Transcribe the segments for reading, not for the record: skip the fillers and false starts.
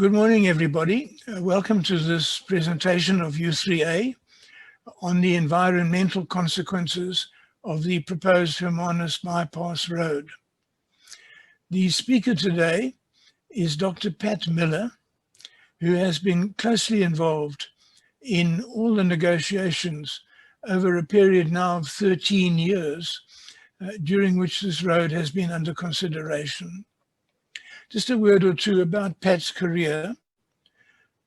Good morning, everybody. Welcome to this presentation of U3A on the environmental consequences of the proposed Hermanus bypass road. The speaker today is Dr. Pat Miller, who has been closely involved in all the negotiations over a period now of 13 years, during which this road has been under consideration. Just a word or two about Pat's career.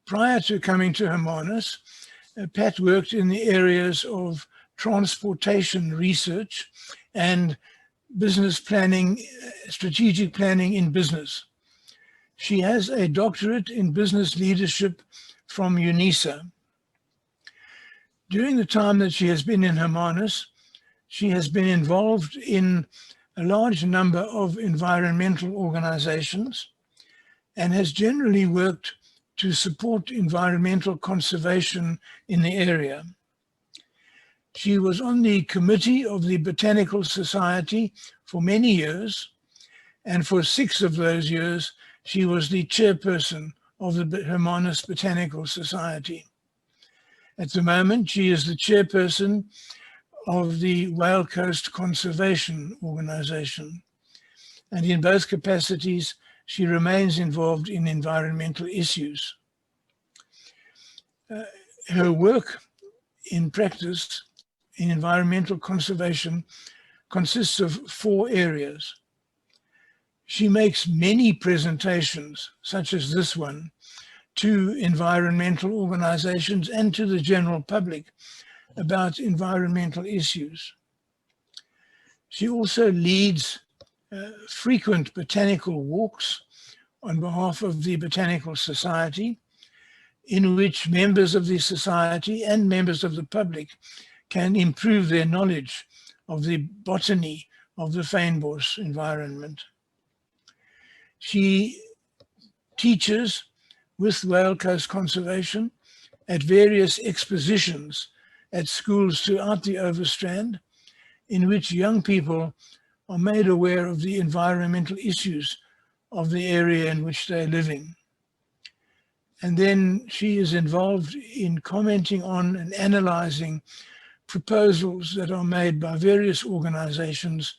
Prior to coming to Hermanus, Pat worked in the areas of transportation research and business planning, strategic planning in business. She has a doctorate in business leadership from UNISA. During the time that she has been in Hermanus, she has been involved in a large number of environmental organizations and has generally worked to support environmental conservation in the area. She was on the committee of the Botanical Society for many years, and for 6 of those years, she was the chairperson of the Hermanus Botanical Society. At the moment, she is the chairperson of the Whale Coast Conservation Organization. And in both capacities, she remains involved in environmental issues. Her work in practice in environmental conservation consists of 4 areas. She makes many presentations, such as this one, to environmental organizations and to the general public about environmental issues. She also leads frequent botanical walks on behalf of the Botanical Society, in which members of the society and members of the public can improve their knowledge of the botany of the fynbos environment. She teaches with Whale Coast Conservation at various expositions at schools throughout the Overstrand, in which young people are made aware of the environmental issues of the area in which they're living. And then she is involved in commenting on and analyzing proposals that are made by various organizations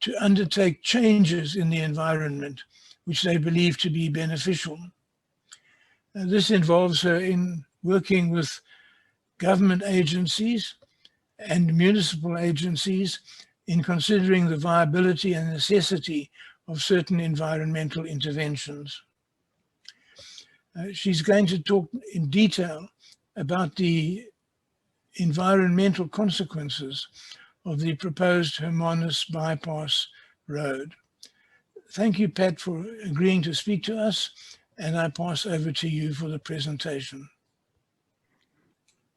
to undertake changes in the environment, which they believe to be beneficial. This involves her in working with government agencies and municipal agencies in considering the viability and necessity of certain environmental interventions. She's going to talk in detail about the environmental consequences of the proposed Hermanus bypass road. Thank you, Pat, for agreeing to speak to us, and I pass over to you for the presentation.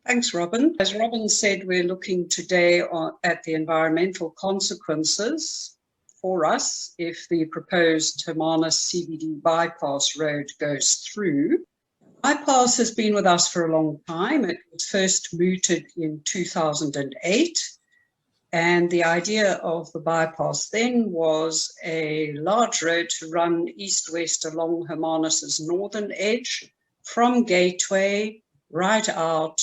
Thanks, Robin. As Robin said, we're looking today at the environmental consequences for us if the proposed Hermanus CBD bypass road goes through. Bypass has been with us for a long time. It was first mooted in 2008. And the idea of the bypass then was a large road to run east-west along Hermanus's northern edge from Gateway right out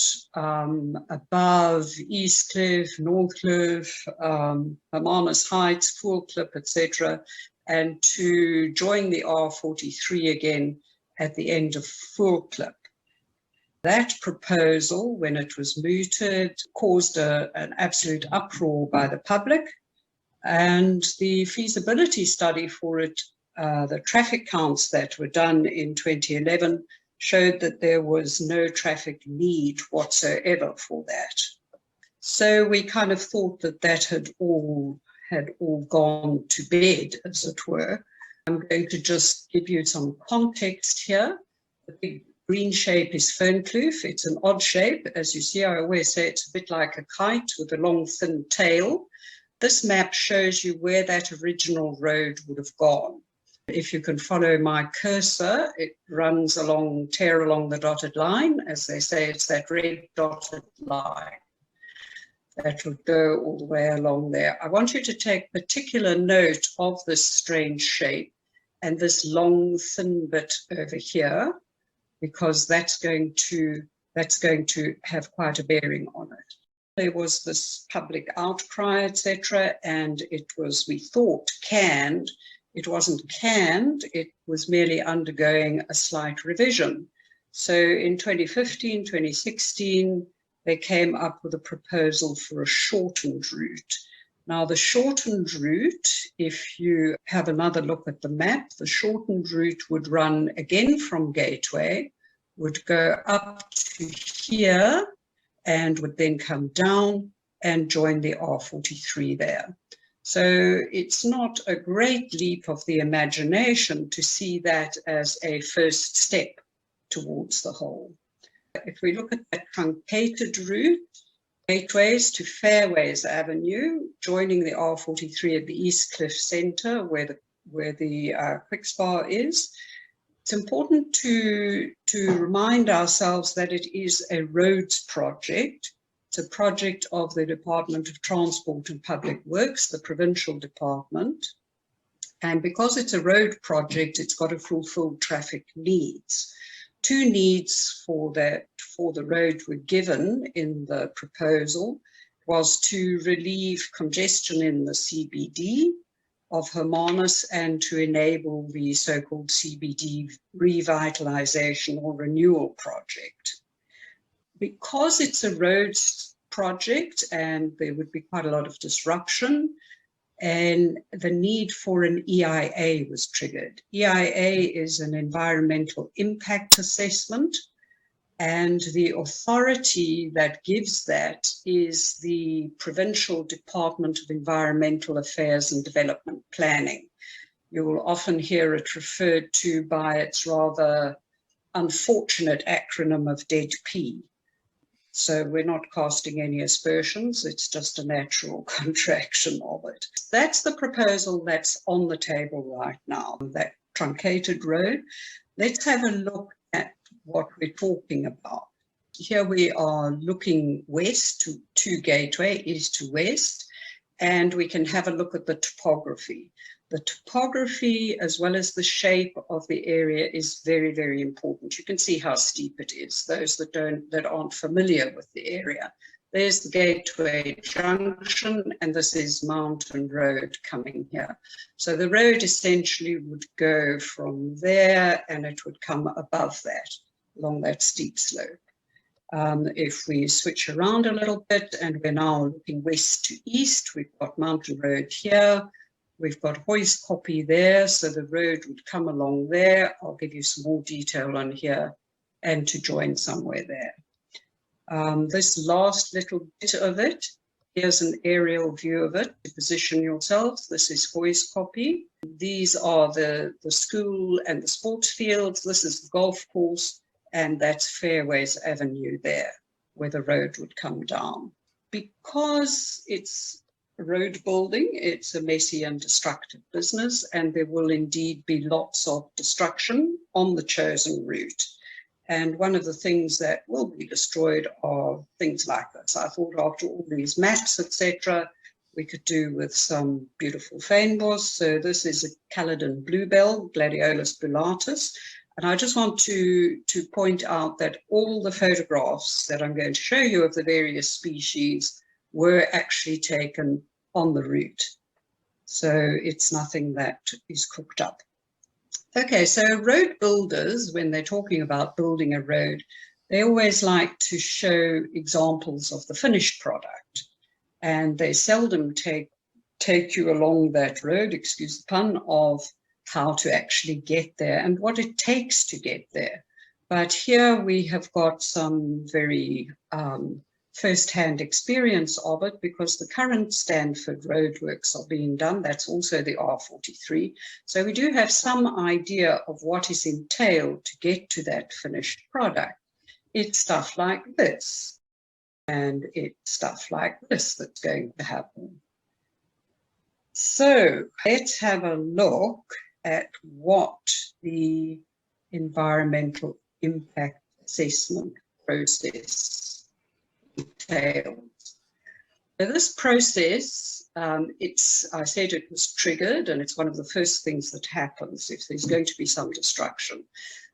above East Cliff, North Cliff, Hermanus Heights, Fernkloof, etc., and to join the R43 again at the end of Fernkloof. That proposal, when it was mooted, caused an absolute uproar by the public, and the feasibility study for it, the traffic counts that were done in 2011, showed that there was no traffic need whatsoever for that. So we kind of thought that that had all gone to bed, as it were. I'm going to just give you some context here. The big green shape is Fernkloof. It's an odd shape. As you see, I always say it's a bit like a kite with a long, thin tail. This map shows you where that original road would have gone. If you can follow my cursor, it runs along, tear along the dotted line. As they say, it's that red dotted line that would go all the way along there. I want you to take particular note of this strange shape and this long thin bit over here, because that's going to have quite a bearing on it. There was this public outcry, etc., and it was, we thought, canned. It wasn't canned, it was merely undergoing a slight revision. So in 2015, 2016, they came up with a proposal for a shortened route. Now, the shortened route, if you have another look at the map, the shortened route would run again from Gateway, would go up to here, and would then come down and join the R43 there. So it's not a great leap of the imagination to see that as a first step towards the whole. If we look at that truncated route, Gateways to Fairways Avenue, joining the R43 at the East Cliff Centre where the Quick Spa is, it's important to remind ourselves that it is a roads project. It's a project of the Department of Transport and Public Works, the provincial department. And because it's a road project, it's got to fulfill traffic needs. Two needs for the road were given in the proposal, was to relieve congestion in the CBD of Hermanus and to enable the so-called CBD revitalization or renewal project. Because it's a roads project and there would be quite a lot of disruption, and the need for an EIA was triggered. EIA is an environmental impact assessment, and the authority that gives that is the Provincial Department of Environmental Affairs and Development Planning. You will often hear it referred to by its rather unfortunate acronym of DEDP. So we're not casting any aspersions, it's just a natural contraction of it. That's the proposal that's on the table right now, that truncated road. Let's have a look at what we're talking about. Here we are looking west to Gateway, east to west, and we can have a look at the topography. The topography, as well as the shape of the area, is very, very important. You can see how steep it is, those that aren't familiar with the area. There's the Gateway Junction, and this is Mountain Road coming here. So the road essentially would go from there, and it would come above that, along that steep slope. If we switch around a little bit, and we're now looking west to east, we've got Mountain Road here. We've got Hoy's Copy there, so the road would come along there. I'll give you some more detail on here and to join somewhere there. This last little bit of it, here's an aerial view of it to position yourselves. This is Hoy's Copy. These are the school and the sports fields. This is the golf course, and that's Fairways Avenue there, where the road would come down. Because it's road building, it's a messy and destructive business, and there will indeed be lots of destruction on the chosen route. And one of the things that will be destroyed are things like this. I thought after all these maps, etc., we could do with some beautiful fynbos. So this is a Caledon bluebell, Gladiolus bullatus. And I just want to point out that all the photographs that I'm going to show you of the various species were actually taken on the route. So it's nothing that is cooked up. Okay, so road builders, when they're talking about building a road, they always like to show examples of the finished product. And they seldom take you along that road, excuse the pun, of how to actually get there and what it takes to get there. But here we have got some very first-hand experience of it, because the current Stanford roadworks are being done. That's also the R43. So we do have some idea of what is entailed to get to that finished product. It's stuff like this, and it's stuff like this that's going to happen. So let's have a look at what the environmental impact assessment process entails. This process, I said it was triggered, and it's one of the first things that happens if there's going to be some destruction.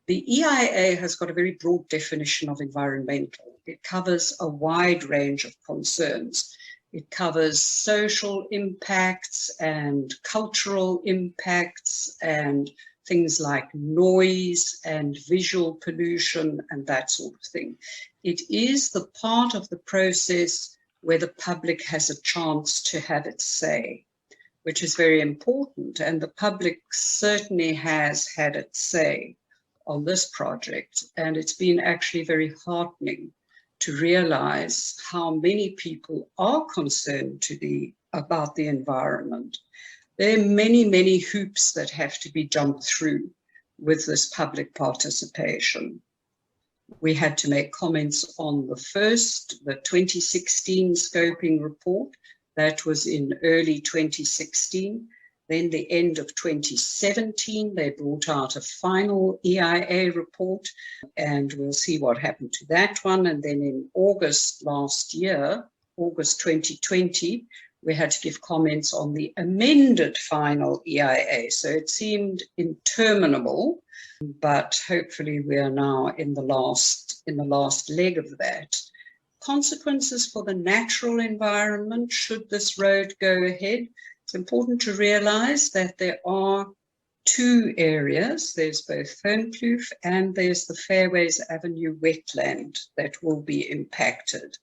The EIA has got a very broad definition of environmental. It covers a wide range of concerns. It covers social impacts and cultural impacts and things like noise and visual pollution and that sort of thing. It is the part of the process where the public has a chance to have its say, which is very important. And the public certainly has had its say on this project. And it's been actually very heartening to realize how many people are concerned about the environment. There are many, many hoops that have to be jumped through with this public participation. We had to make comments on the 2016 scoping report. That was in early 2016. Then the end of 2017, they brought out a final EIA report, and we'll see what happened to that one. And then in August last year, August 2020, we had to give comments on the amended final EIA. So it seemed interminable, but hopefully we are now in the last leg of that. Consequences for the natural environment should this road go ahead. It's important to realize that there are two areas. There's both Fernkloof and there's the Fairways Avenue wetland that will be impacted.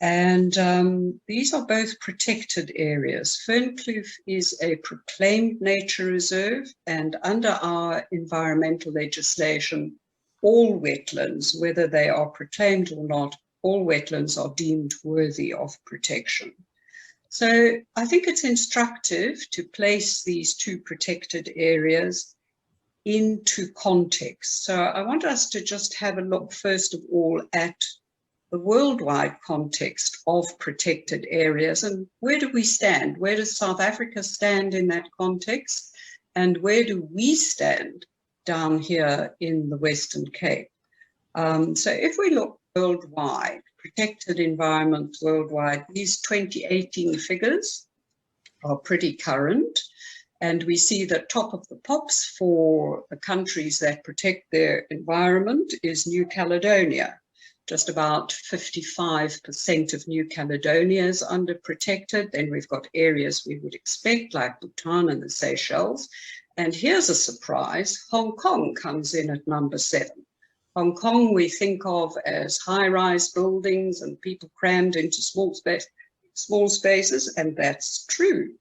And these are both protected areas. Fernkloof is a proclaimed nature reserve, and under our environmental legislation, all wetlands, whether they are proclaimed or not, all wetlands are deemed worthy of protection. So I think it's instructive to place these two protected areas into context. So I want us to just have a look, first of all, at the worldwide context of protected areas and where do we stand? Where does South Africa stand in that context? And where do we stand down here in the Western Cape? So if we look worldwide, protected environment worldwide, these 2018 figures are pretty current. And we see that top of the pops for the countries that protect their environment is New Caledonia. Just about 55% of New Caledonia is under protected. Then we've got areas we would expect like Bhutan and the Seychelles. And here's a surprise, Hong Kong comes in at number 7. Hong Kong we think of as high-rise buildings and people crammed into small spaces, and that's true.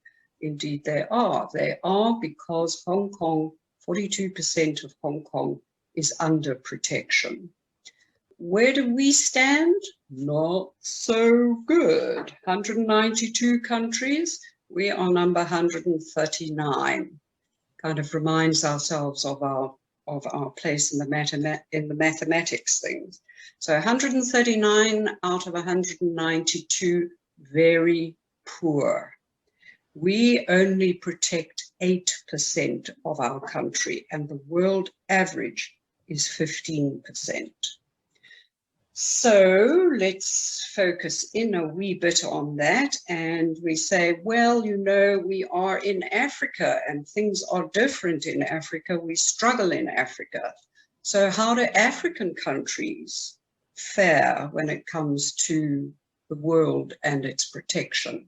Indeed they are. They are because Hong Kong, 42% of Hong Kong is under protection. Where do we stand? Not so good. 192 countries, we are number 139. Kind of reminds ourselves of our place in the mathematics things. So 139 out of 192, very poor. We only protect 8% of our country, and the world average is 15%. So let's focus in a wee bit on that, and we say, well, you know, we are in Africa and things are different in Africa. We struggle in Africa. So how do African countries fare when it comes to the world and its protection?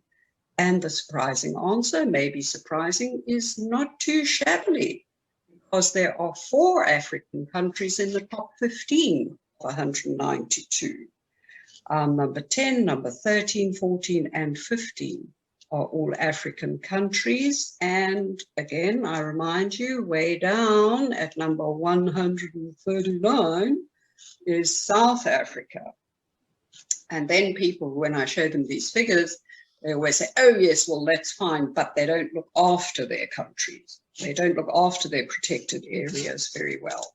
And the surprising answer, maybe surprising, is not too shabbily, because there are 4 African countries in the top 15. 192. Number 10, number 13, 14, and 15 are all African countries. And again, I remind you, way down at number 139 is South Africa. And then people, when I show them these figures, they always say, oh yes, well, that's fine, but they don't look after their countries. They don't look after their protected areas very well.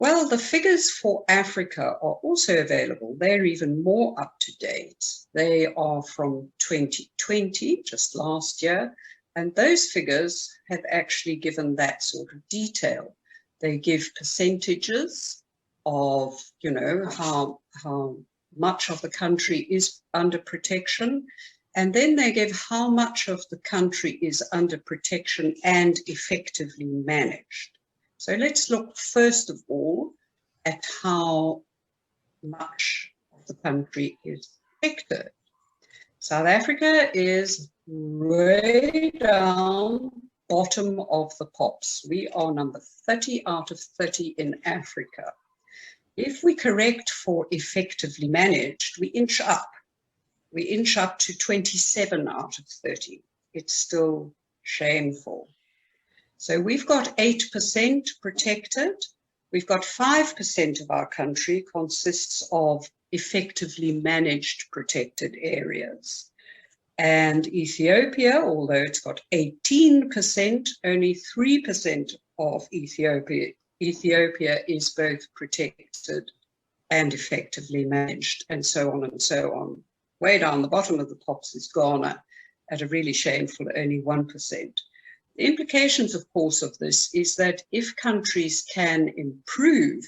Well, the figures for Africa are also available. They're even more up to date. They are from 2020, just last year, and those figures have actually given that sort of detail. They give percentages of, you know, how much of the country is under protection. And then they give how much of the country is under protection and effectively managed. So let's look first of all at how much of the country is protected. South Africa is way down bottom of the pops. We are number 30 out of 30 in Africa. If we correct for effectively managed, we inch up. We inch up to 27 out of 30. It's still shameful. So we've got 8% protected. We've got 5% of our country consists of effectively managed protected areas. And Ethiopia, although it's got 18%, only 3% of Ethiopia is both protected and effectively managed, and so on and so on. Way down the bottom of the pops is Ghana at a really shameful only 1%. The implications, of course, of this is that if countries can improve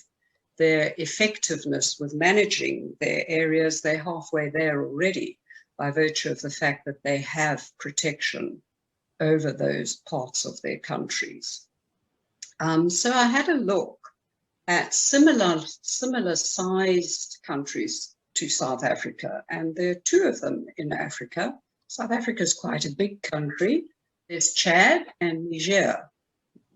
their effectiveness with managing their areas, they're halfway there already by virtue of the fact that they have protection over those parts of their countries. So I had a look at similar sized countries to South Africa, and there are two of them in Africa. South Africa is quite a big country. There's Chad and Niger,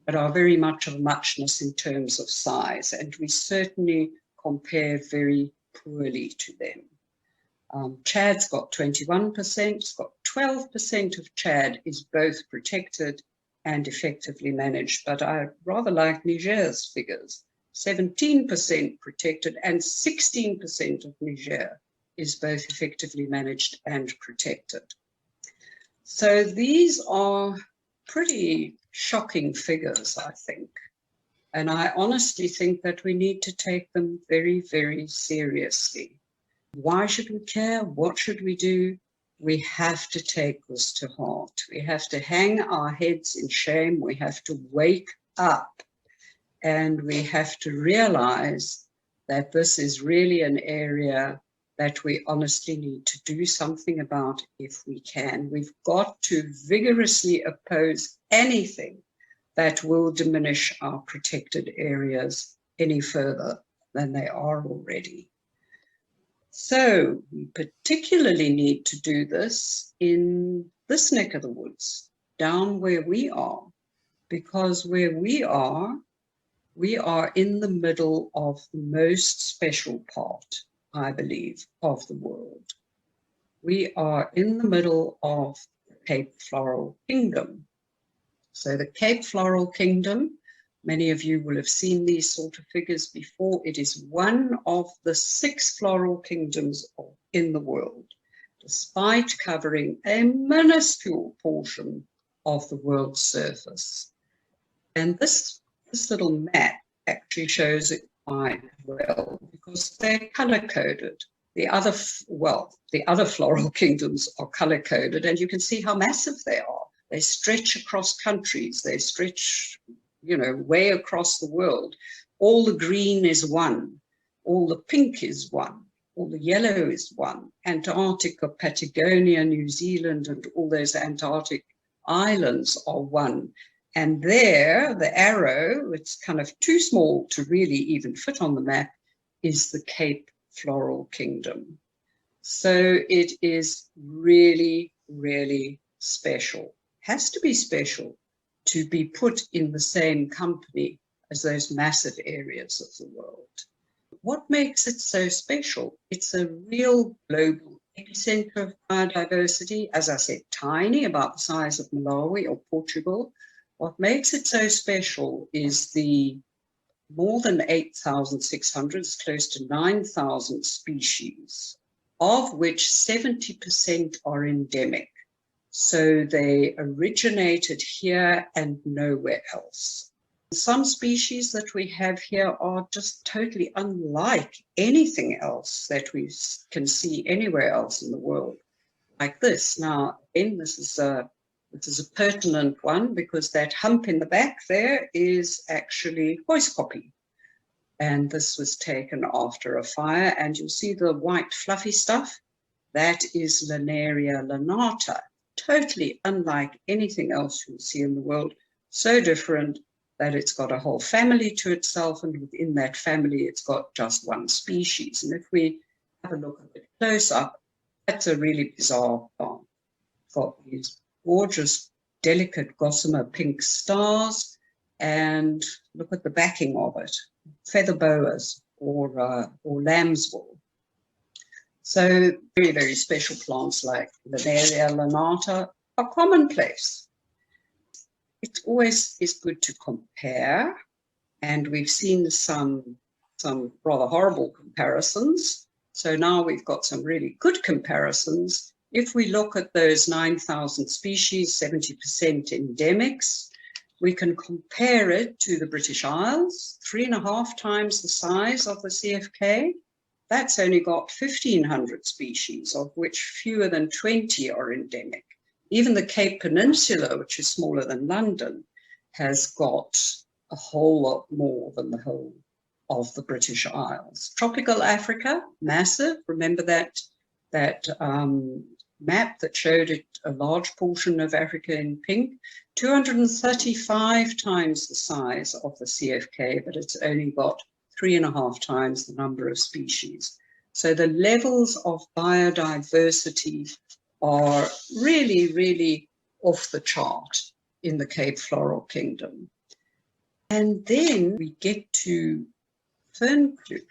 that are very much of a muchness in terms of size, and we certainly compare very poorly to them. Chad's got 21%, it's got 12% of Chad is both protected and effectively managed, but I rather like Niger's figures. 17% protected and 16% of Niger is both effectively managed and protected. So these are pretty shocking figures, I think. And I honestly think that we need to take them very, very seriously. Why should we care? What should we do? We have to take this to heart. We have to hang our heads in shame. We have to wake up. And we have to realize that this is really an area that we honestly need to do something about if we can. We've got to vigorously oppose anything that will diminish our protected areas any further than they are already. So we particularly need to do this in this neck of the woods, down where we are, because where we are in the middle of the most special part, I believe, of the world. We are in the middle of the Cape Floral Kingdom. So the Cape Floral Kingdom, many of you will have seen these sort of figures before. It is one of the 6 floral kingdoms in the world, despite covering a minuscule portion of the world's surface. And this little map actually shows it quite well because they're color-coded. The other floral kingdoms are color-coded, and you can see how massive they are. They stretch across countries. They stretch, way across the world. All the green is one. All the pink is one. All the yellow is one. Antarctica, Patagonia, New Zealand, and all those Antarctic islands are one. And there, the arrow, it's kind of too small to really even fit on the map, is the Cape Floral Kingdom. So it is really, really special. Has to be special to be put in the same company as those massive areas of the world. What makes it so special? It's a real global epicenter of biodiversity, as I said, tiny, about the size of Malawi or Portugal. What makes it so special is the more than 8,600, it's close to 9,000 species, of which 70% are endemic. So they originated here and nowhere else. Some species that we have here are just totally unlike anything else that we can see anywhere else in the world, like this. Now, again, this is a pertinent one because that hump in the back there is actually voice copy. And this was taken after a fire, and you'll see the white fluffy stuff. That is Linaria lanata, totally unlike anything else you'll see in the world, so different that it's got a whole family to itself, and within that family it's got just one species. And if we have a look a bit close up, that's a really bizarre plant. It's got these gorgeous, delicate gossamer pink stars, and look at the backing of it, feather boas or lambswool. So very, very special plants like Linaria lanata are commonplace. It always is good to compare, and we've seen some rather horrible comparisons. So now we've got some really good comparisons. If we look at those 9,000 species, 70% endemics, we can compare it to the British Isles, 3.5 times the size of the CFK. That's only got 1,500 species, of which fewer than 20 are endemic. Even the Cape Peninsula, which is smaller than London, has got a whole lot more than the whole of the British Isles. Tropical Africa, massive. Remember that map that showed it, a large portion of Africa in pink, 235 times the size of the CFK, but it's only got 3.5 times the number of species. So the levels of biodiversity are really, really off the chart in the Cape Floral Kingdom. And then we get to Fernkloof.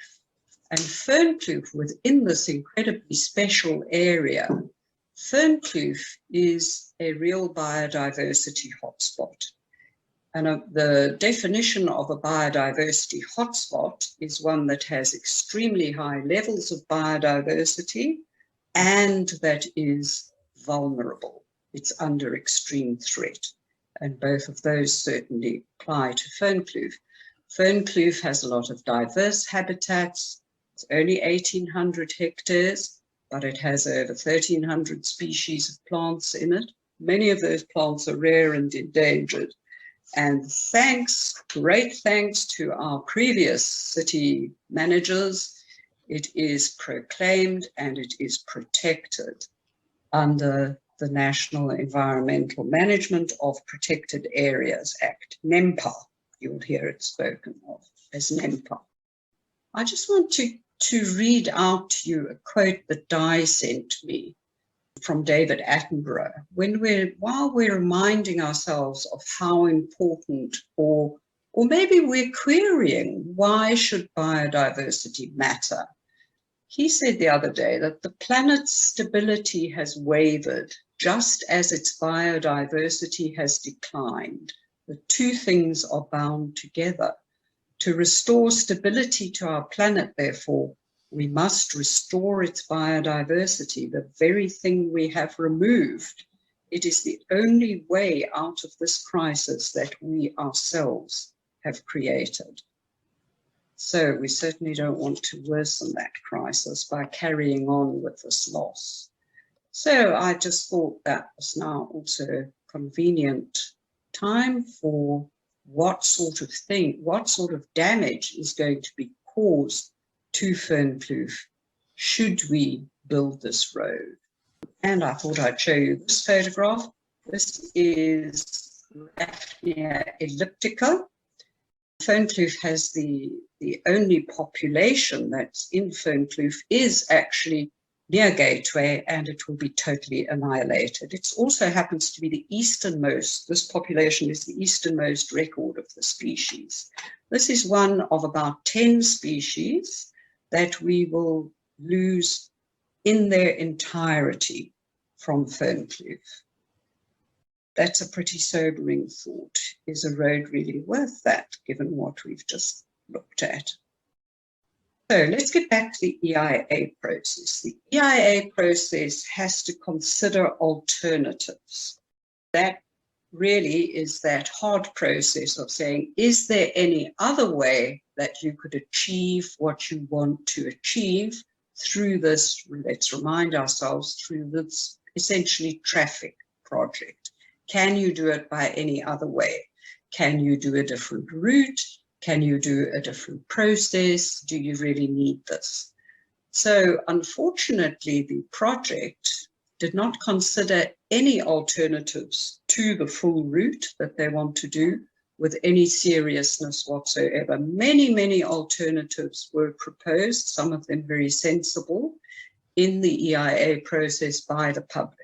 And Fernkloof, within this incredibly special area, Fernkloof is a real biodiversity hotspot. And the definition of a biodiversity hotspot is one that has extremely high levels of biodiversity and that is vulnerable. It's under extreme threat. And both of those certainly apply to Fernkloof. Fernkloof has a lot of diverse habitats. It's only 1,800 hectares, but it has over 1,300 species of plants in it. Many of those plants are rare and endangered. And great thanks to our previous city managers, it is proclaimed and it is protected under the National Environmental Management of Protected Areas Act, NEMPA. You'll hear it spoken of as NEMPA. I just want to read out to you a quote that Di sent me from David Attenborough, while we're reminding ourselves of how important, or maybe we're querying, why should biodiversity matter? He said the other day that the planet's stability has wavered just as its biodiversity has declined. The two things are bound together. To restore stability to our planet, therefore, we must restore its biodiversity, the very thing we have removed. It is the only way out of this crisis that we ourselves have created. So we certainly don't want to worsen that crisis by carrying on with this loss. So I just thought that was now also a convenient time for what sort of damage is going to be caused to Fernkloof should we build this road. And I thought I'd show you this photograph. This is Raphnia elliptica. Fernkloof has the only population that's in Fernkloof is actually near Gateway, and it will be totally annihilated. It also happens to be the easternmost, this population is the easternmost record of the species. This is one of about 10 species that we will lose in their entirety from Fernkloof. That's a pretty sobering thought. Is a road really worth that, given what we've just looked at? So let's get back to the EIA process. The EIA process has to consider alternatives. That really is that hard process of saying, is there any other way that you could achieve what you want to achieve through this, let's remind ourselves, through this essentially traffic project? Can you do it by any other way? Can you do a different route? Can you do a different process? Do you really need this? So unfortunately, the project did not consider any alternatives to the full route that they want to do with any seriousness whatsoever. Many, many alternatives were proposed, some of them very sensible, in the EIA process by the public.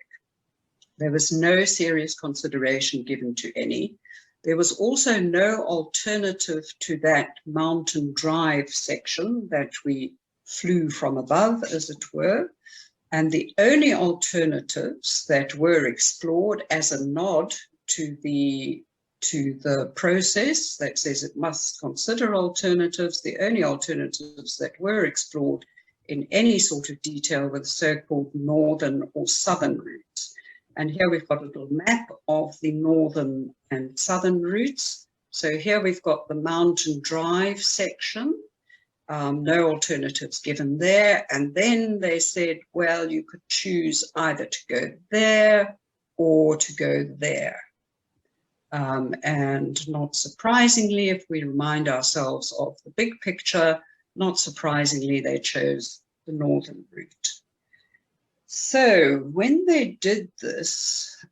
There was no serious consideration given to any. There was also no alternative to that mountain drive section that we flew from above, as it were. And the only alternatives that were explored as a nod to the process that says it must consider alternatives, the only alternatives that were explored in any sort of detail were the so-called northern or southern routes. And here we've got a little map of the northern and southern routes. So here we've got the mountain drive section, no alternatives given there. And then they said, well, you could choose either to go there or to go there. And not surprisingly, if we remind ourselves of the big picture, not surprisingly, they chose the northern route. So when they did this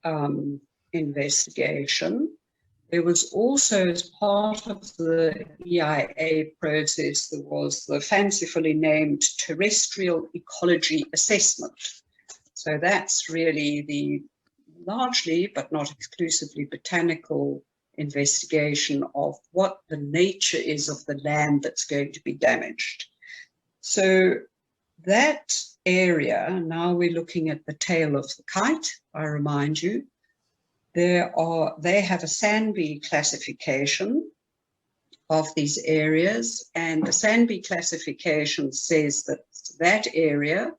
investigation, there was also, as part of the EIA process, there was the fancifully named terrestrial ecology assessment. So that's really the largely, but not exclusively, botanical investigation of what the nature is of the land that's going to be damaged. So that area, now we're looking at the tail of the kite, I remind you, they have a SANBI classification of these areas, and the SANBI classification says that that area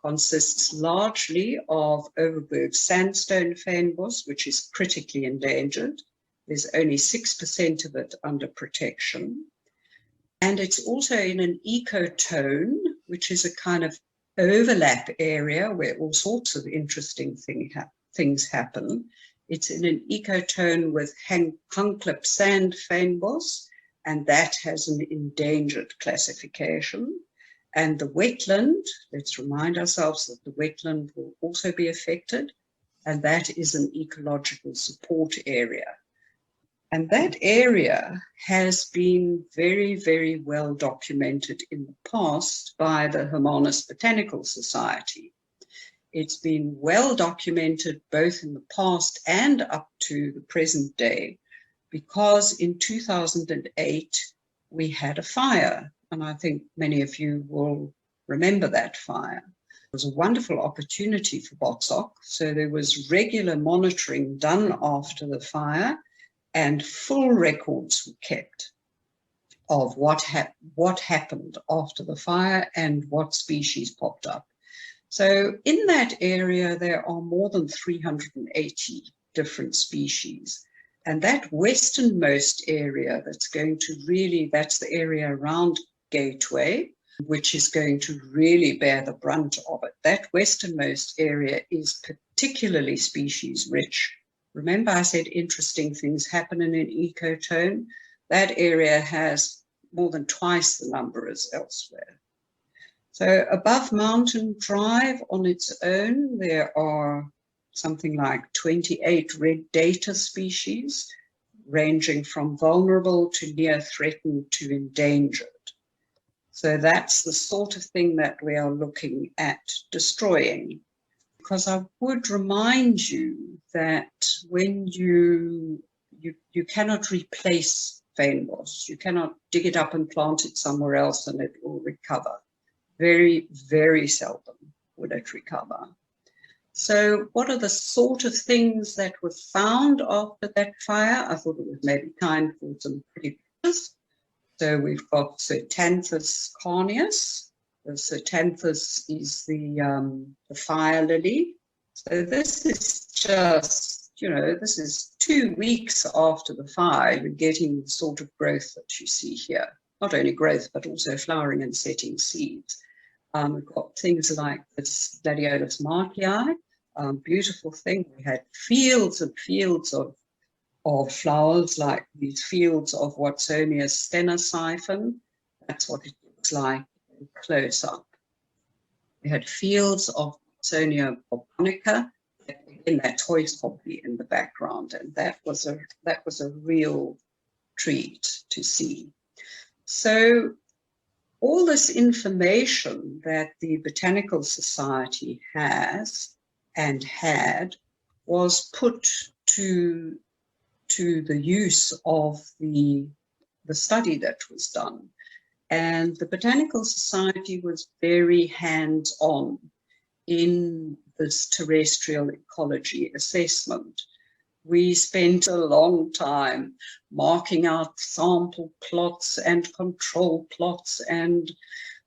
consists largely of Overberg sandstone fynbos, which is critically endangered. There's only 6% of it under protection. And it's also in an ecotone, which is a kind of overlap area where all sorts of interesting things happen. It's in an ecotone with Hermanus sand fynbos, and that has an endangered classification. And the wetland, let's remind ourselves that the wetland will also be affected, and that is an ecological support area. And that area has been very, very well documented in the past by the Hermanus Botanical Society. It's been well documented both in the past and up to the present day, because in 2008, we had a fire. And I think many of you will remember that fire. It was a wonderful opportunity for BOTSOC. So there was regular monitoring done after the fire, and full records were kept of what happened after the fire and what species popped up. So in that area, there are more than 380 different species. And that westernmost area that's going to really, that's the area around Gateway, which is going to really bear the brunt of it. That westernmost area is particularly species rich. Remember I said interesting things happen in an ecotone? That area has more than twice the number as elsewhere. So above Mountain Drive on its own, there are something like 28 red data species, ranging from vulnerable to near threatened to endangered. So that's the sort of thing that we are looking at destroying. Because I would remind you that when you cannot replace fynbos, you cannot dig it up and plant it somewhere else and it will recover. Very, very seldom would it recover. So what are the sort of things that were found after that fire? I thought it was maybe time for some pretty pictures. So we've got Certanthus carneus. The Certanthus is the fire lily. So this is just, this is 2 weeks after the fire, you're getting the sort of growth that you see here. Not only growth, but also flowering and setting seeds. We've got things like this Gladiolus markii, beautiful thing. We had fields and fields of flowers, like these fields of Watsonia stenosyphon. That's what it looks like close up. We had fields of Sonia bobonica, in that toys poppy in the background, and that was a real treat to see. So all this information that the Botanical Society has and had was put to the use of the study that was done. And the Botanical Society was very hands-on in this terrestrial ecology assessment. We spent a long time marking out sample plots and control plots and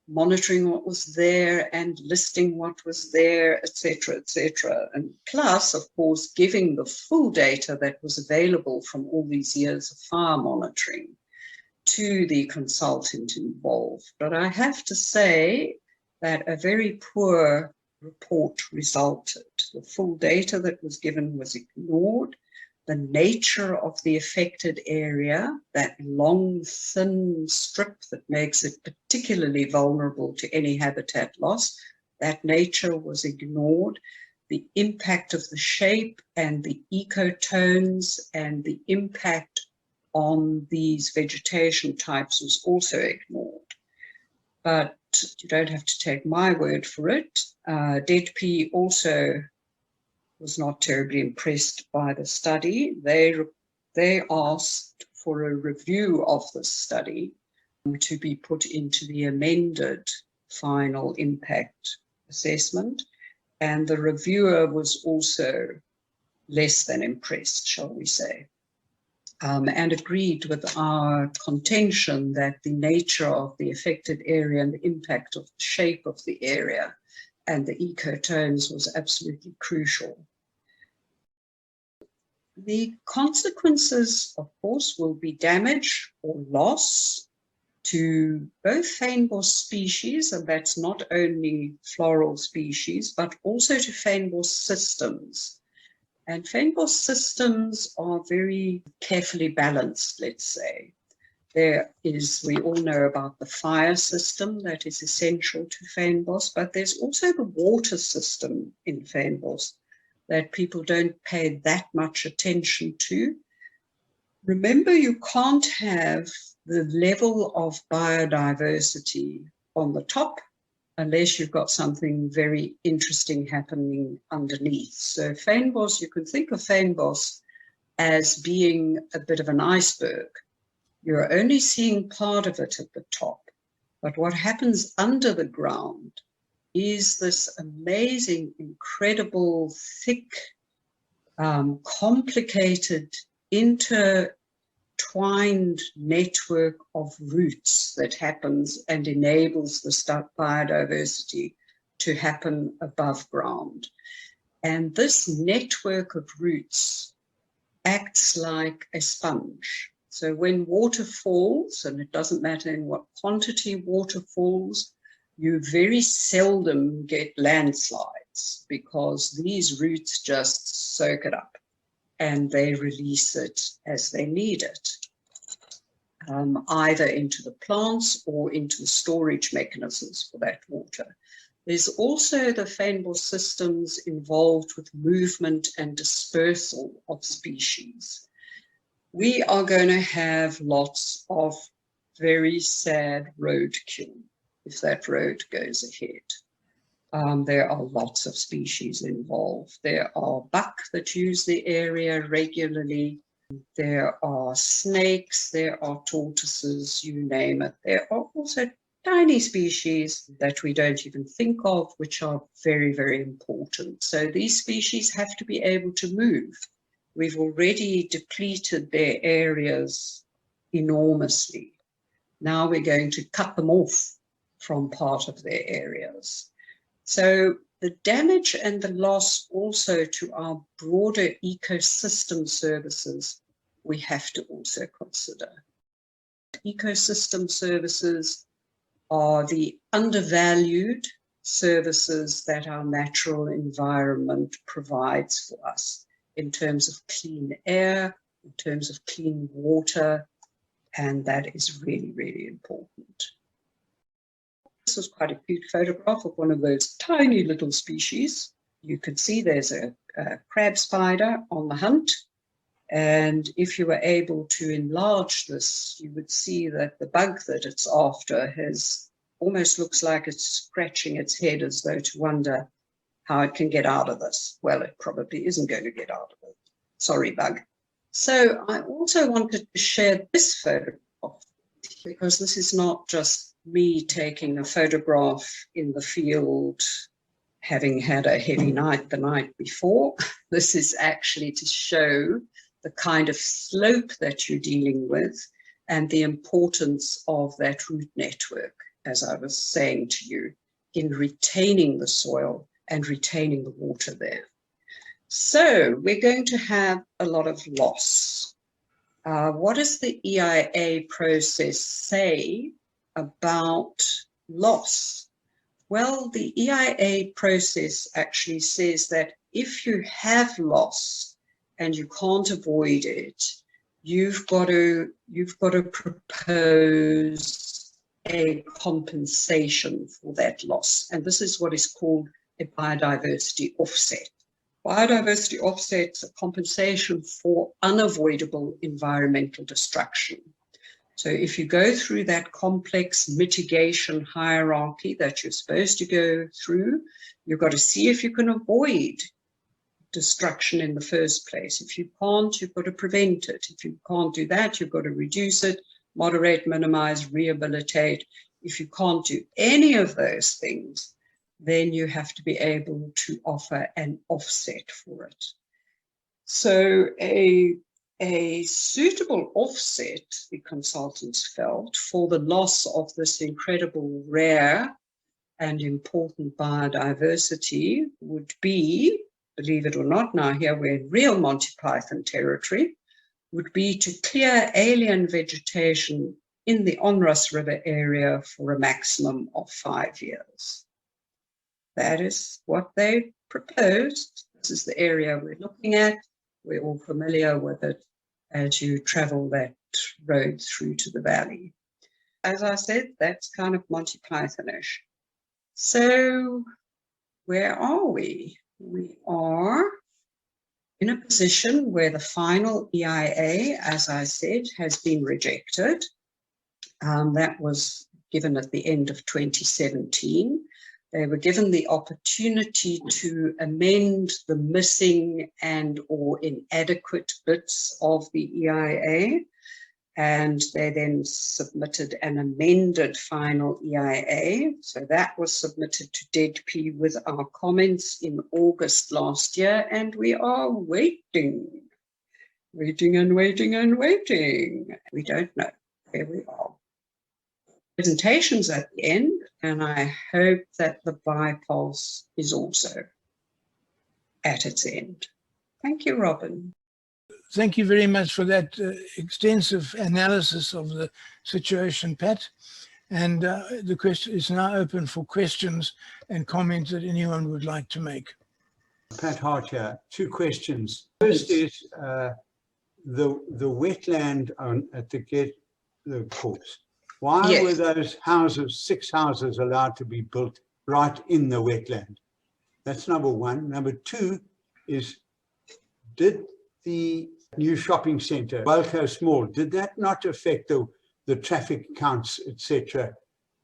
monitoring what was there and listing what was there, etc., etc. And plus, of course, giving the full data that was available from all these years of fire monitoring to the consultant involved. But I have to say that a very poor report resulted. The full data that was given was ignored. The nature of the affected area, that long, thin strip that makes it particularly vulnerable to any habitat loss, that nature was ignored. The impact of the shape and the ecotones and the impact on these vegetation types was also ignored. But you don't have to take my word for it. DEDP also was not terribly impressed by the study. They asked for a review of the study to be put into the amended final impact assessment. And the reviewer was also less than impressed, shall we say, and agreed with our contention that the nature of the affected area and the impact of the shape of the area and the ecotones was absolutely crucial. The consequences, of course, will be damage or loss to both fynbos species, and that's not only floral species, but also to fynbos systems. And fynbos systems are very carefully balanced, let's say. There is, we all know about the fire system that is essential to fynbos, but there's also the water system in fynbos that people don't pay that much attention to. Remember, you can't have the level of biodiversity on the top unless you've got something very interesting happening underneath. So fynbos, you can think of fynbos as being a bit of an iceberg. You're only seeing part of it at the top, but what happens under the ground is this amazing, incredible, thick, complicated, intertwined network of roots that happens and enables the biodiversity to happen above ground. And this network of roots acts like a sponge. So when water falls, and it doesn't matter in what quantity water falls, you very seldom get landslides because these roots just soak it up and they release it as they need it, either into the plants or into the storage mechanisms for that water. There's also the fynbos systems involved with movement and dispersal of species. We are going to have lots of very sad roadkill if that road goes ahead. There are lots of species involved. There are buck that use the area regularly. There are snakes, there are tortoises, you name it. There are also tiny species that we don't even think of, which are very, very important. So these species have to be able to move. We've already depleted their areas enormously. Now we're going to cut them off from part of their areas. So the damage and the loss also to our broader ecosystem services, we have to also consider. Ecosystem services are the undervalued services that our natural environment provides for us in terms of clean air, in terms of clean water, and that is really, really important. was quite a cute photograph of one of those tiny little species. You can see there's a crab spider on the hunt. And if you were able to enlarge this, you would see that the bug that it's after almost looks like it's scratching its head as though to wonder how it can get out of this. Well, it probably isn't going to get out of it. Sorry, bug. So I also wanted to share this photograph because this is not just me taking a photograph in the field having had a heavy night the night before. This is actually to show the kind of slope that you're dealing with and the importance of that root network, as I was saying to you, in retaining the soil and retaining the water there. So we're going to have a lot of loss. What does the EIA process say about loss? Well, the EIA process actually says that if you have loss and you can't avoid it, you've got to propose a compensation for that loss. And this is what is called a biodiversity offset. Biodiversity offset is a compensation for unavoidable environmental destruction. So if you go through that complex mitigation hierarchy that you're supposed to go through, you've got to see if you can avoid destruction in the first place. If you can't, you've got to prevent it. If you can't do that, you've got to reduce it, moderate, minimize, rehabilitate. If you can't do any of those things, then you have to be able to offer an offset for it. So a suitable offset, the consultants felt, for the loss of this incredible rare and important biodiversity would be, believe it or not, now here we're in real Monty Python territory, would be to clear alien vegetation in the Onrus River area for a maximum of 5 years. That is what they proposed. This is the area we're looking at. We're all familiar with it as you travel that road through to the valley. As I said, that's kind of Monty Python-ish. So where are we? We are in a position where the final EIA, as I said, has been rejected. That was given at the end of 2017. They were given the opportunity to amend the missing and or inadequate bits of the EIA, and they then submitted an amended final EIA. So that was submitted to DEDP with our comments in August last year, and we are waiting and waiting and waiting. We don't know where we are. Presentations at the end, and I hope that the bypass is also at its end. Thank you, Robin. Thank you very much for that extensive analysis of the situation, Pat. And the question is now open for questions and comments that anyone would like to make. Pat Hart here. 2 questions. First is the wetland at the course. Why were those houses, 6 houses, allowed to be built right in the wetland? That's number 1. Number 2 is, did the new shopping centre, Wildcoast Mall, did that not affect the traffic counts, etc.,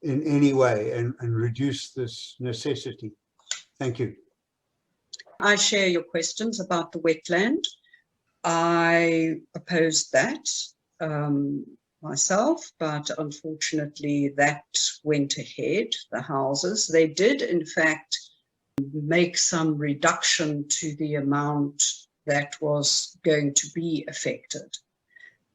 in any way and reduce this necessity? Thank you. I share your questions about the wetland. I opposed that myself, but unfortunately that went ahead, the houses. They did, in fact, make some reduction to the amount that was going to be affected.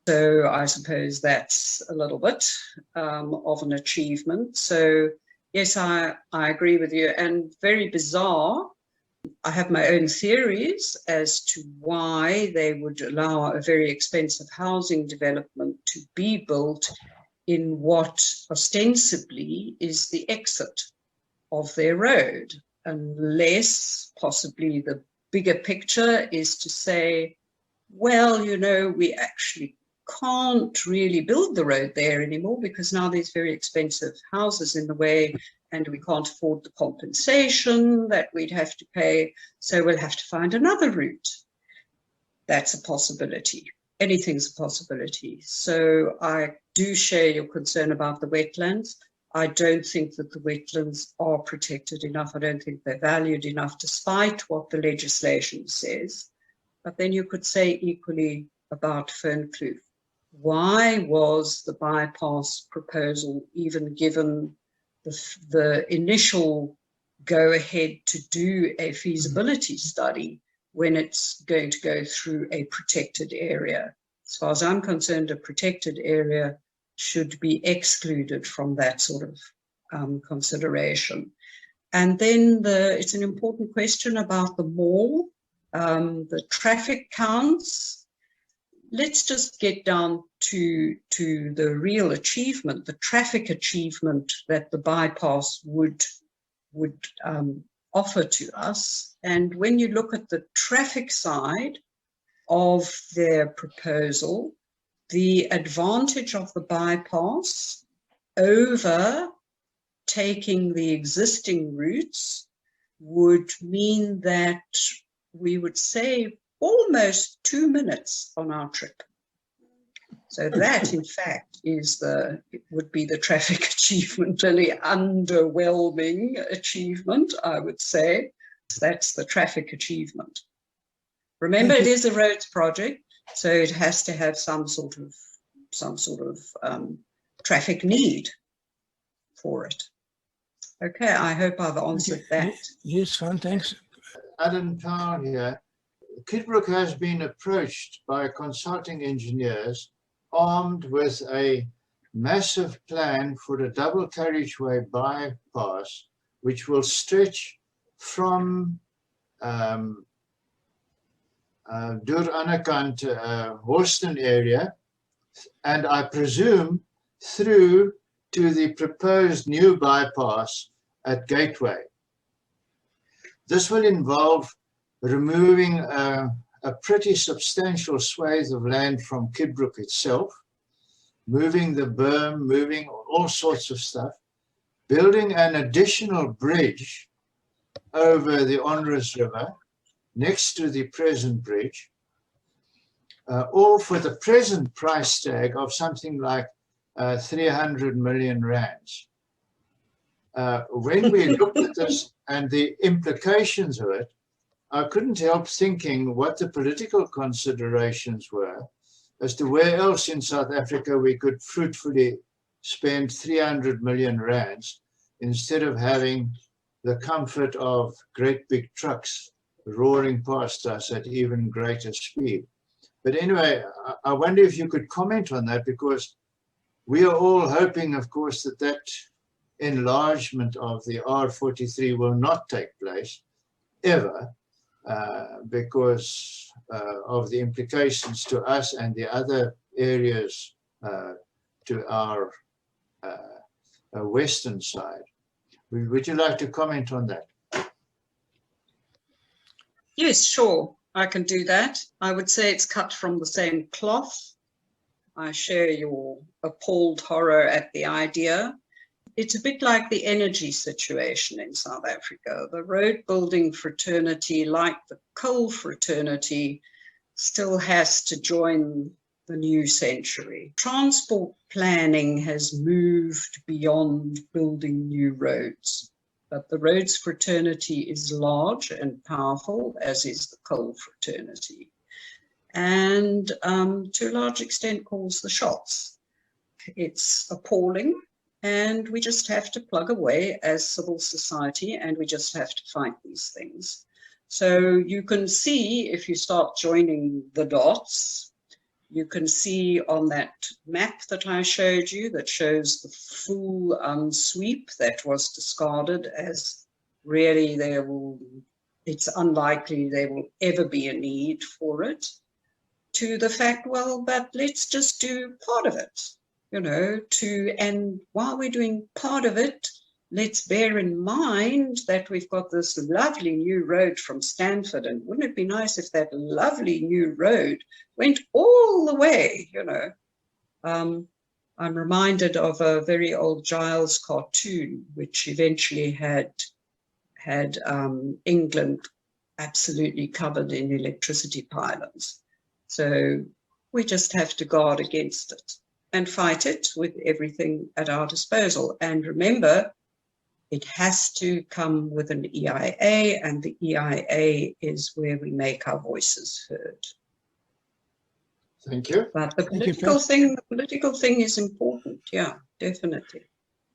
So I suppose that's a little bit of an achievement. So yes, I agree with you, and very bizarre. I have my own theories as to why they would allow a very expensive housing development to be built in what ostensibly is the exit of their road, unless possibly the bigger picture is to say, well, you know, we actually can't really build the road there anymore because now there's very expensive houses in the way and we can't afford the compensation that we'd have to pay. So we'll have to find another route. That's a possibility. Anything's a possibility. So I do share your concern about the wetlands. I don't think that the wetlands are protected enough. I don't think they're valued enough, despite what the legislation says. But then you could say equally about Fernkloof. Why was the bypass proposal even given the initial go-ahead to do a feasibility study when it's going to go through a protected area? As far as I'm concerned, a protected area should be excluded from that sort of consideration. And then it's an important question about the mall, the traffic counts. Let's just get down to the real achievement, the traffic achievement that the bypass would offer to us. And when you look at the traffic side of their proposal, the advantage of the bypass over taking the existing routes would mean that we would save almost 2 minutes on our trip. So that, in fact, would be the traffic achievement, really underwhelming achievement, I would say. That's the traffic achievement. Remember, it is a roads project, so it has to have some sort of traffic need for it. Okay, I hope I've answered that. Yes, fine, thanks. Alan Town here. Kidbrooke has been approached by consulting engineers armed with a massive plan for a double carriageway bypass, which will stretch from Dur Anakant, Horston area, and I presume through to the proposed new bypass at Gateway. This will involve removing a pretty substantial swathe of land from Kidbrooke itself, moving the berm, moving all sorts of stuff, building an additional bridge over the Onrus River next to the present bridge, all for the present price tag of something like 300 million rands. When we looked at this and the implications of it, I couldn't help thinking what the political considerations were as to where else in South Africa we could fruitfully spend 300 million rands instead of having the comfort of great big trucks roaring past us at even greater speed. But anyway, I wonder if you could comment on that, because we are all hoping, of course, that that enlargement of the R43 will not take place ever, because of the implications to us and the other areas to our western side. Would you like to comment on that? Yes, sure, I can do that. I would say it's cut from the same cloth. I share your appalled horror at the idea. It's a bit like the energy situation in South Africa. The road building fraternity, like the coal fraternity, still has to join the new century. Transport planning has moved beyond building new roads, but the roads fraternity is large and powerful, as is the coal fraternity, and to a large extent calls the shots. It's appalling. And we just have to plug away as civil society, and we just have to fight these things. So you can see, if you start joining the dots, you can see on that map that I showed you that shows the full sweep that was discarded as really it's unlikely there will ever be a need for it, to the fact, well, but let's just do part of it. You know, and while we're doing part of it, let's bear in mind that we've got this lovely new road from Stanford, and wouldn't it be nice if that lovely new road went all the way, you know, I'm reminded of a very old Giles cartoon, which eventually had England absolutely covered in electricity pylons. So we just have to guard against it and fight it with everything at our disposal. And remember, it has to come with an EIA, and the EIA is where we make our voices heard. Thank you. But the political thing is important. Yeah, definitely.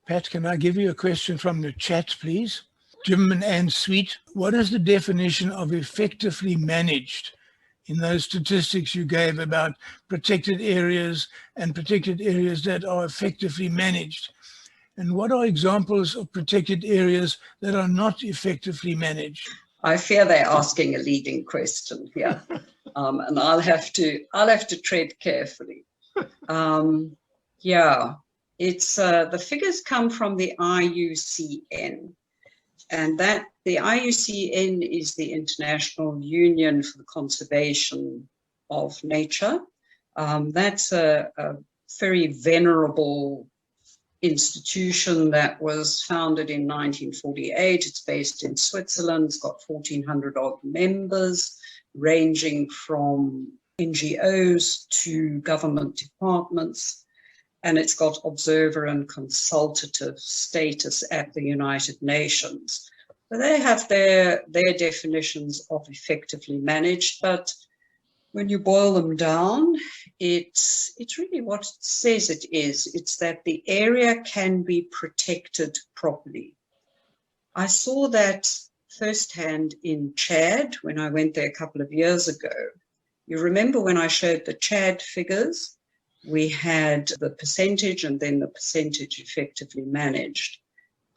Pat, can I give you a question from the chat, please? Jim and Anne Sweet, what is the definition of effectively managed in those statistics you gave about protected areas and protected areas that are effectively managed? And what are examples of protected areas that are not effectively managed? I fear they're asking a leading question here, and I'll have to tread carefully. Yeah, it's the figures come from the IUCN, and that the IUCN is the International Union for the Conservation of Nature. That's a very venerable institution that was founded in 1948. It's based in Switzerland. It's got 1,400 odd members, ranging from NGOs to government departments, and it's got observer and consultative status at the United Nations. But they have their definitions of effectively managed, but when you boil them down, it's really what it says it is. It's that the area can be protected properly. I saw that firsthand in Chad when I went there a couple of years ago. You remember when I showed the Chad figures, we had the percentage and then the percentage effectively managed.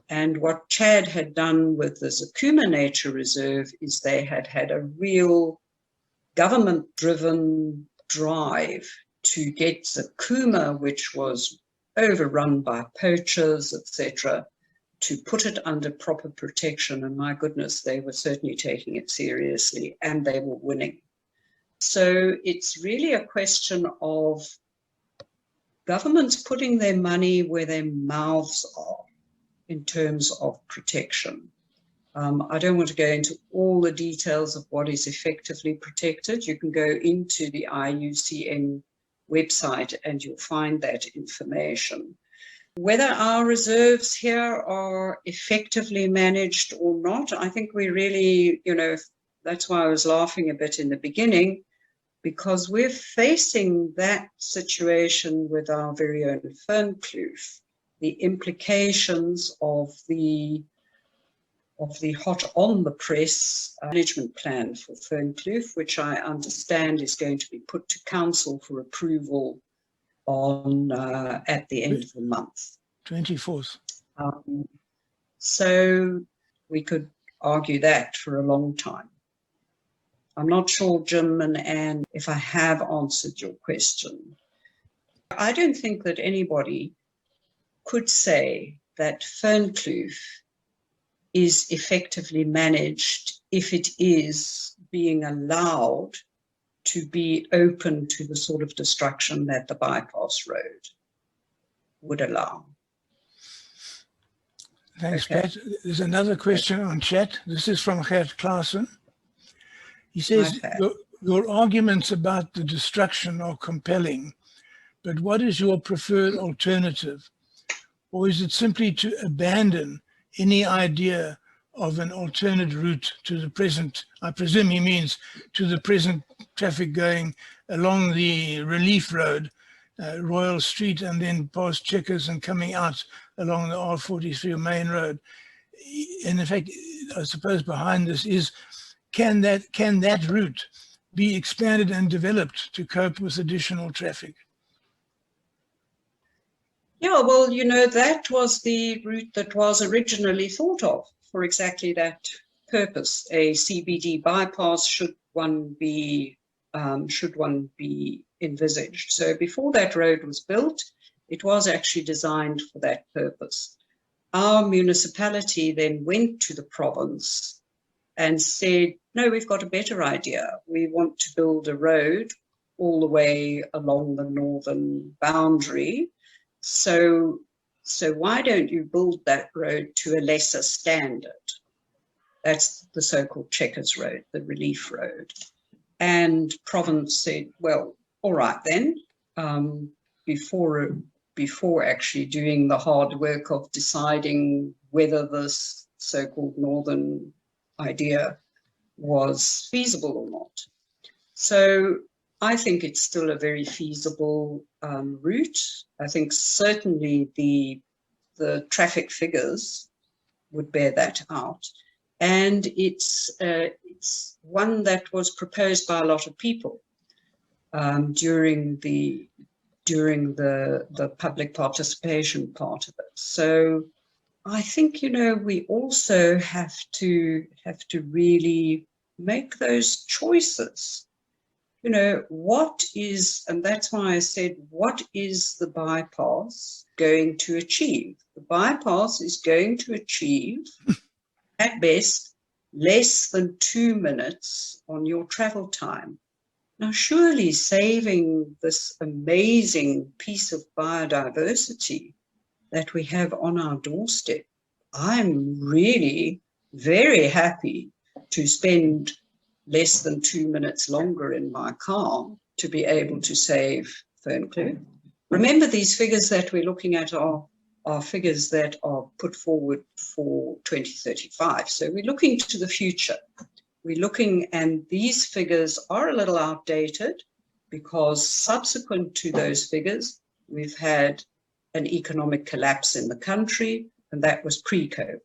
And what Chad had done with the Zakuma Nature Reserve is they had had a real government-driven drive to get Zakuma, which was overrun by poachers, etc., to put it under proper protection. And my goodness, they were certainly taking it seriously, and they were winning. So it's really a question of governments putting their money where their mouths are in terms of protection. I don't want to go into all the details of what is effectively protected. You can go into the IUCN website and you'll find that information. Whether our reserves here are effectively managed or not, I think we really, that's why I was laughing a bit in the beginning, because we're facing that situation with our very own Fernkloof, the implications of the hot on the press management plan for Fernkloof, which I understand is going to be put to council for approval on at the end of the month. 24th. So we could argue that for a long time. I'm not sure, Jim and Anne, if I have answered your question. I don't think that anybody could say that Fernkloof is effectively managed if it is being allowed to be open to the sort of destruction that the bypass road would allow. Thanks, Okay. Pat. There's another question on chat. This is from Gert Klaassen. He says, your arguments about the destruction are compelling, but what is your preferred alternative? Or is it simply to abandon any idea of an alternate route to the present, I presume he means to the present traffic going along the Relief Road, Royal Street, and then past Checkers and coming out along the R43 main road? And in fact, I suppose behind this is, can that route be expanded and developed to cope with additional traffic? Yeah, well, that was the route that was originally thought of for exactly that purpose. A CBD bypass, should one be envisaged. So before that road was built, it was actually designed for that purpose. Our municipality then went to the province and said, no, we've got a better idea. We want to build a road all the way along the northern boundary. So why don't you build that road to a lesser standard? That's the so-called Checkers Road, the relief road. And Province said, well, all right then, before actually doing the hard work of deciding whether this so-called northern idea was feasible or not. So I think it's still a very feasible route. I think certainly the traffic figures would bear that out. And it's one that was proposed by a lot of people during the public participation part of it. So I think, you know, we also have to really make those choices. You know, what is, and that's why I said, what is the bypass going to achieve? The bypass is going to achieve, at best, less than 2 minutes on your travel time. Now, surely saving this amazing piece of biodiversity that we have on our doorstep, I'm really very happy to spend less than 2 minutes longer in my car to be able to save Fernkloof. Remember, these figures that we're looking at are figures that are put forward for 2035. So we're looking to the future. We're looking, and these figures are a little outdated because subsequent to those figures, we've had an economic collapse in the country, and that was pre-COVID.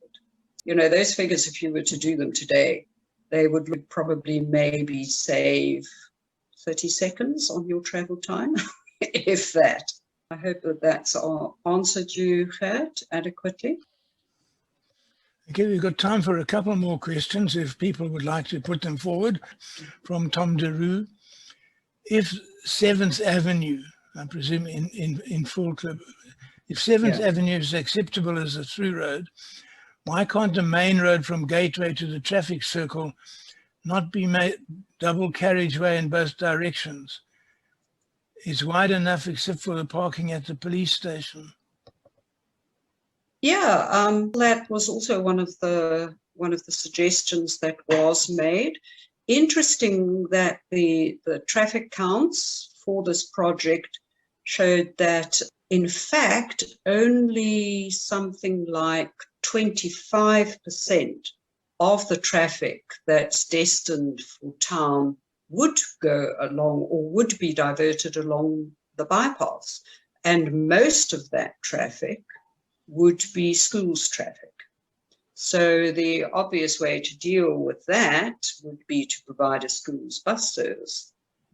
You know, those figures, if you were to do them today, they would probably maybe save 30 seconds on your travel time, if that. I hope that that's answered you, Gert, adequately. Okay, we've got time for a couple more questions if people would like to put them forward. From Tom DeRue. If 7th Avenue, I presume in Fernkloof, if 7th Avenue is acceptable as a through road, why can't the main road from Gateway to the traffic circle not be made double carriageway in both directions? It's wide enough except for the parking at the police station. Yeah, that was also one of the suggestions that was made. Interesting that the traffic counts for this project showed that, in fact, only something like 25% of the traffic that's destined for town would go along or would be diverted along the bypass. And most of that traffic would be schools traffic. So the obvious way to deal with that would be to provide a schools bus service.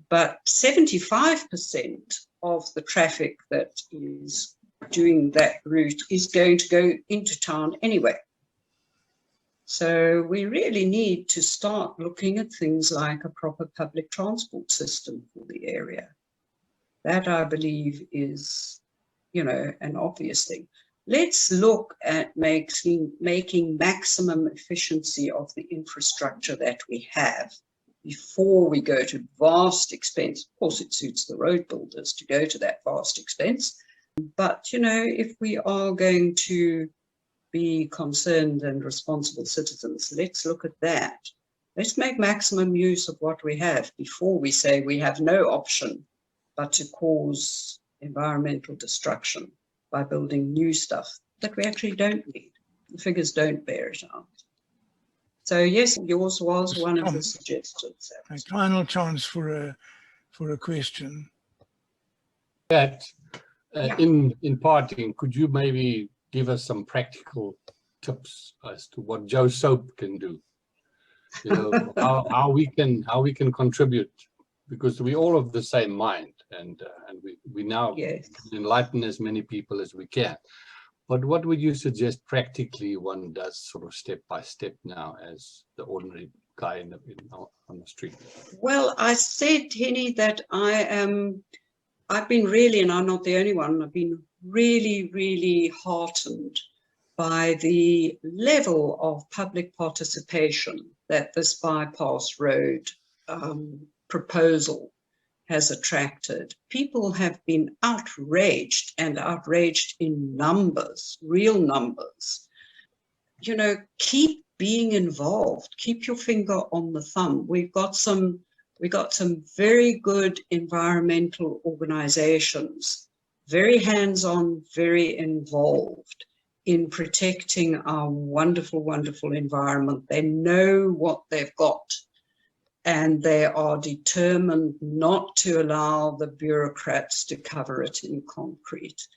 But 75% of the traffic that is doing that route is going to go into town anyway. So we really need to start looking at things like a proper public transport system for the area. That, I believe, is, you know, an obvious thing. Let's look at making maximum efficiency of the infrastructure that we have before we go to vast expense. Of course, it suits the road builders to go to that vast expense. But, you know, if we are going to be concerned and responsible citizens, let's look at that. Let's make maximum use of what we have before we say we have no option but to cause environmental destruction by building new stuff that we actually don't need. The figures don't bear it out. So yes, yours was one of the suggestions. A final chance for a question. That in parting, could you maybe give us some practical tips as to what Joe Soap can do? You know, how we can contribute, because we all have the same mind, and we now enlighten as many people as we can. But what would you suggest practically one does sort of step by step now as the ordinary guy on the street? Well, I said, Henny, that I've been really, and I'm not the only one, I've been really, really heartened by the level of public participation that this bypass road proposal has attracted. People have been outraged, and outraged in numbers, real numbers. You know, keep being involved, keep your finger on the thumb. We got some very good environmental organizations, very hands-on, very involved in protecting our wonderful, wonderful environment. They know what they've got, and they are determined not to allow the bureaucrats to cover it in concrete.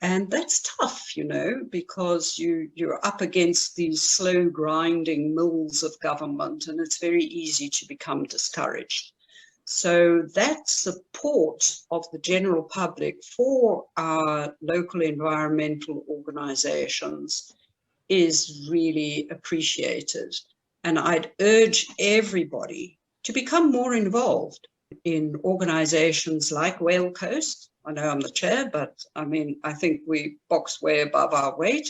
And that's tough, you know, because you're up against these slow grinding mills of government, and it's very easy to become discouraged. So that support of the general public for our local environmental organizations is really appreciated. And I'd urge everybody to become more involved in organizations like Whale Coast. I know I'm the chair, but I mean, I think we box way above our weight,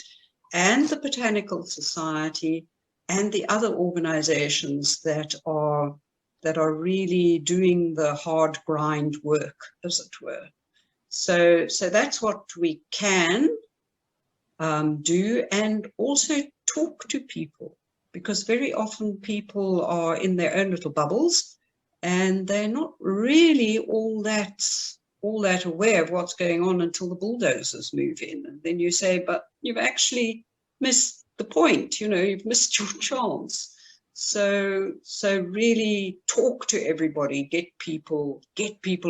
and the Botanical Society and the other organizations that are really doing the hard grind work, as it were. So that's what we can do, and also talk to people, because very often people are in their own little bubbles and they're not really all that aware of what's going on until the bulldozers move in. And then you say, but you've actually missed the point, you know, you've missed your chance. So really talk to everybody, get people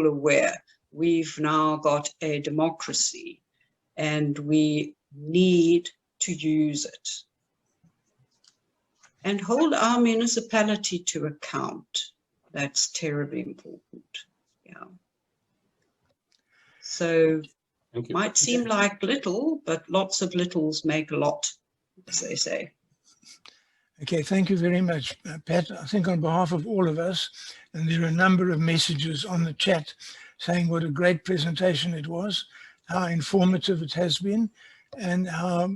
aware. We've now got a democracy and we need to use it. And hold our municipality to account. That's terribly important. Yeah. So it might seem like little, but lots of littles make a lot, as they say. Okay, thank you very much, Pat. I think on behalf of all of us, and there are a number of messages on the chat saying what a great presentation it was, how informative it has been, and how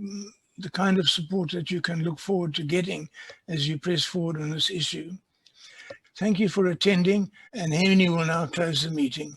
the kind of support that you can look forward to getting as you press forward on this issue. Thank you for attending, and Henry will now close the meeting.